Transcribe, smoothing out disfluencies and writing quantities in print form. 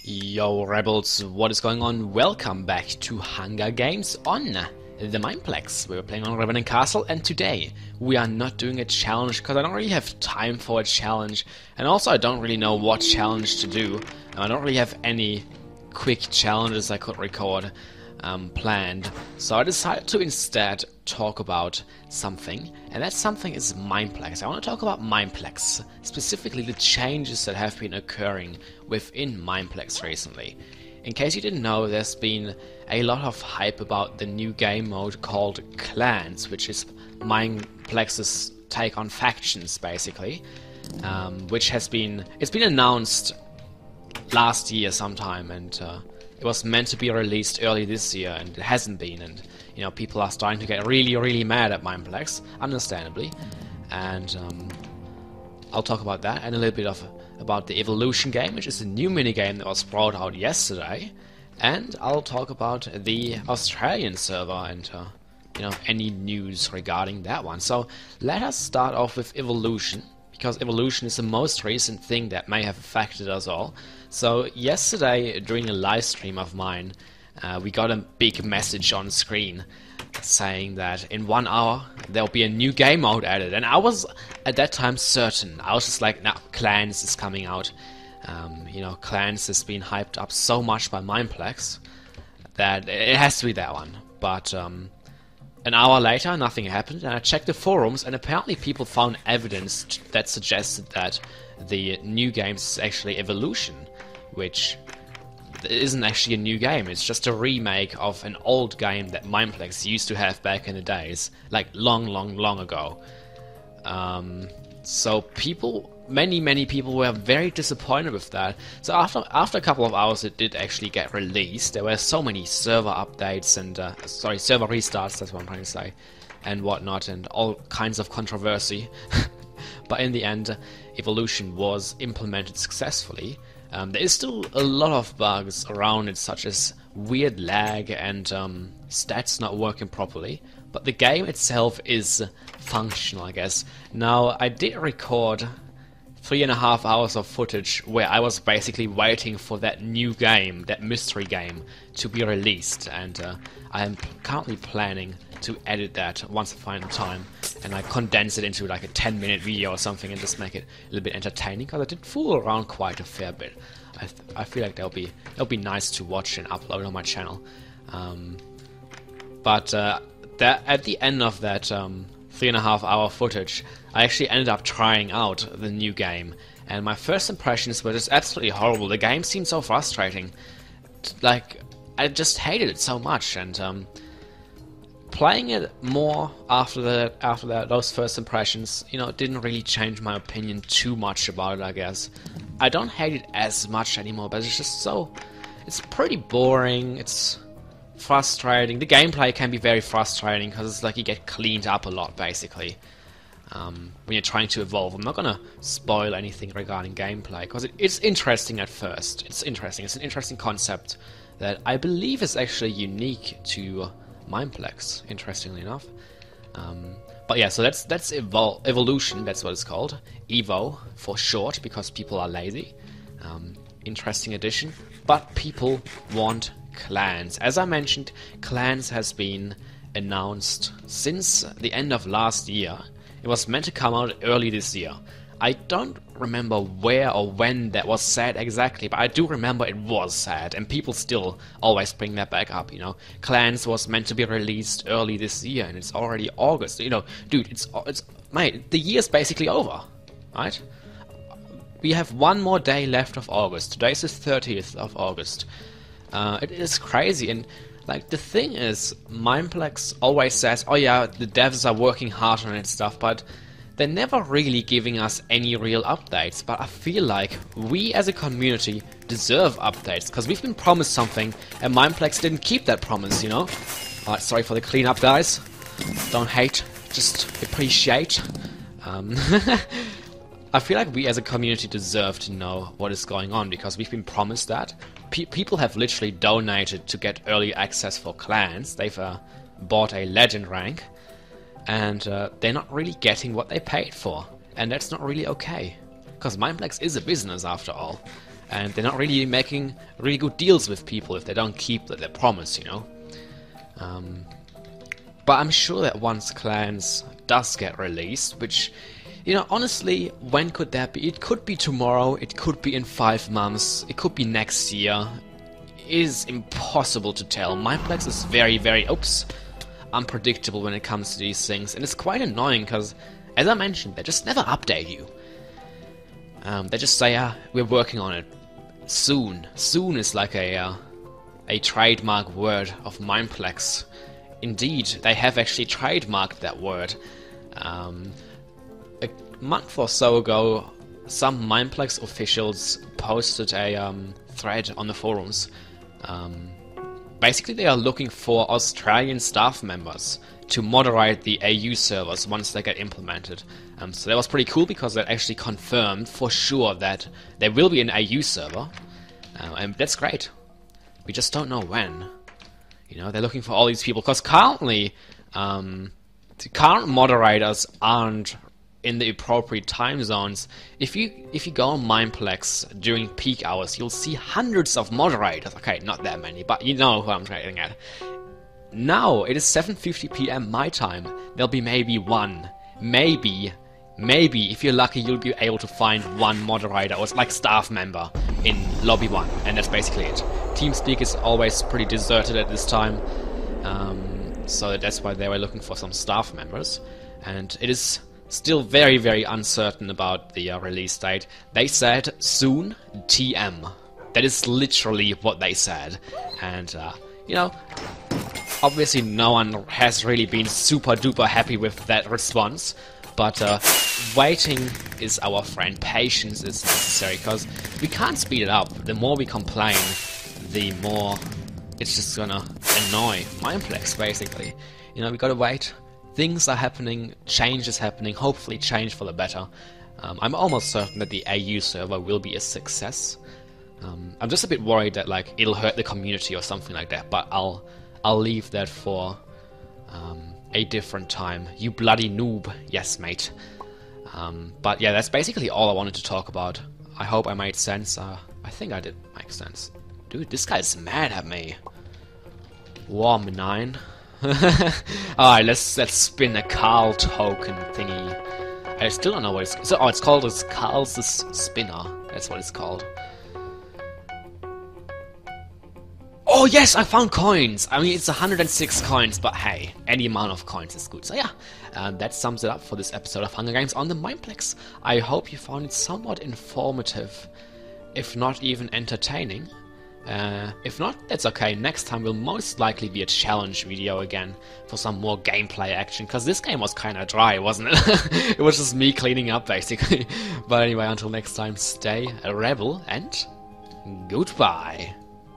Yo rebels, what is going on? Welcome back to Hunger Games on the Mineplex. We're playing on Revenant Castle, and today we are not doing a challenge because I don't really have time for a challenge, and also I don't really know what challenge to do. I don't really have any quick challenges I could record planned, so I decided to instead talk about something, and that something is Mineplex. I want to talk about Mineplex, specifically the changes that have been occurring within Mineplex recently. In case you didn't know, there's been a lot of hype about the new game mode called Clans, which is Mineplex's take on factions, basically, which it's been announced last year sometime, and it was meant to be released early this year, and it hasn't been, and you know, people are starting to get really mad at Mineplex, understandably, and I'll talk about that and a little bit about the Evolution game, which is a new minigame that was brought out yesterday, and I'll talk about the Australian server and you know, any news regarding that one. So let us start off with Evolution, because Evolution is the most recent thing that may have affected us all. So yesterday, during a live stream of mine, we got a big message on screen saying that in 1 hour there'll be a new game mode added, and I was at that time certain. I was just like, nah, Clans is coming out. You know, Clans has been hyped up so much by Mineplex that it has to be that one. But an hour later, nothing happened, and I checked the forums, and apparently people found evidence that suggested that the new game is actually Evolution, which isn't actually a new game. It's just a remake of an old game that Mineplex used to have back in the days, like long ago. So many people were very disappointed with that. So after a couple of hours, it did actually get released. There were so many server updates and server restarts. That's what I'm trying to say, and whatnot, and all kinds of controversy. But in the end, Evolution was implemented successfully. There is still a lot of bugs around it, such as weird lag and stats not working properly, but the game itself is functional, I guess. Now, I did record 3.5 hours of footage where I was basically waiting for that new game, that mystery game, to be released, and I am currently planning to edit that once I find time, and I condense it into like a 10-minute video or something and just make it a little bit entertaining, because I did fool around quite a fair bit. I feel like that'll be nice to watch and upload on my channel. But at the end of that 3.5 hour footage, I actually ended up trying out the new game, and my first impressions were just absolutely horrible. The game seemed so frustrating. Like, I just hated it so much, and playing it more after those first impressions, you know, it didn't really change my opinion too much about it, I guess. I don't hate it as much anymore, but it's just it's pretty boring, it's frustrating. The gameplay can be very frustrating, because it's like you get cleaned up a lot, basically, when you're trying to evolve. I'm not gonna spoil anything regarding gameplay, because it's interesting at first. It's interesting. It's an interesting concept that I believe is actually unique to Mineplex, interestingly enough. But yeah, so that's Evolution, that's what it's called. Evo for short, because people are lazy. Interesting addition. But people want Clans. As I mentioned, Clans has been announced since the end of last year. It was meant to come out early this year. I don't remember where or when that was said exactly, but I do remember it was said, and people still always bring that back up, you know. Clans was meant to be released early this year, and it's already August. You know, dude, it's mate, the year's basically over, right? We have one more day left of August. Today's the 30th of August. It is crazy, and like, the thing is, Mineplex always says, oh yeah, the devs are working hard on it stuff, but they're never really giving us any real updates. But I feel like we as a community deserve updates, because we've been promised something, and Mineplex didn't keep that promise, you know? Alright, sorry for the cleanup, guys. Don't hate, just appreciate. I feel like we as a community deserve to know what is going on, because we've been promised that. People have literally donated to get early access for Clans. They've bought a legend rank, and they're not really getting what they paid for, and that's not really okay, because Mineplex is a business after all, and they're not really making really good deals with people if they don't keep their promise, you know. But I'm sure that once Clans does get released, which, you know, honestly, when could that be? It could be tomorrow, it could be in 5 months, it could be next year. It is impossible to tell. Mineplex is very, very, unpredictable when it comes to these things, and it's quite annoying because, as I mentioned, they just never update you. They just say, we're working on it. Soon. Soon is like a trademark word of Mineplex. Indeed, they have actually trademarked that word. A month or so ago, some Mineplex officials posted a thread on the forums. Basically, they are looking for Australian staff members to moderate the AU servers once they get implemented. So that was pretty cool because that actually confirmed for sure that there will be an AU server, and that's great. We just don't know when. You know, they're looking for all these people because currently, the current moderators aren't in the appropriate time zones. If you go on Mineplex during peak hours, you'll see hundreds of moderators. Okay, not that many, but you know who I'm getting at. Now it is 7:50 PM my time. There'll be maybe one, maybe if you're lucky, you'll be able to find one moderator or like staff member in lobby 1, and that's basically it. TeamSpeak is always pretty deserted at this time, so that's why they were looking for some staff members, and it is still very, very uncertain about the release date. They said soon TM. That is literally what they said, and you know, obviously no one has really been super duper happy with that response, but waiting is our friend. Patience is necessary because we can't speed it up. The more we complain, the more it's just gonna annoy Mineplex, basically. You know, we gotta wait. Things are happening, change is happening, hopefully change for the better. I'm almost certain that the AU server will be a success. I'm just a bit worried that like it'll hurt the community or something like that, but I'll leave that for a different time. You bloody noob. Yes, mate. But yeah, that's basically all I wanted to talk about. I hope I made sense. I think I did make sense. Dude, this guy's mad at me. Warm 9. Alright, let's spin a Carl token thingy. I still don't know what it's... So, it's called as Carl's Spinner. That's what it's called. Oh yes, I found coins! I mean, it's 106 coins, but hey, any amount of coins is good. So yeah, that sums it up for this episode of Hunger Games on the Mineplex. I hope you found it somewhat informative, if not even entertaining. If not, that's okay. Next time will most likely be a challenge video again for some more gameplay action, because this game was kind of dry, wasn't it? It was just me cleaning up, basically. But anyway, until next time, stay a rebel, and goodbye.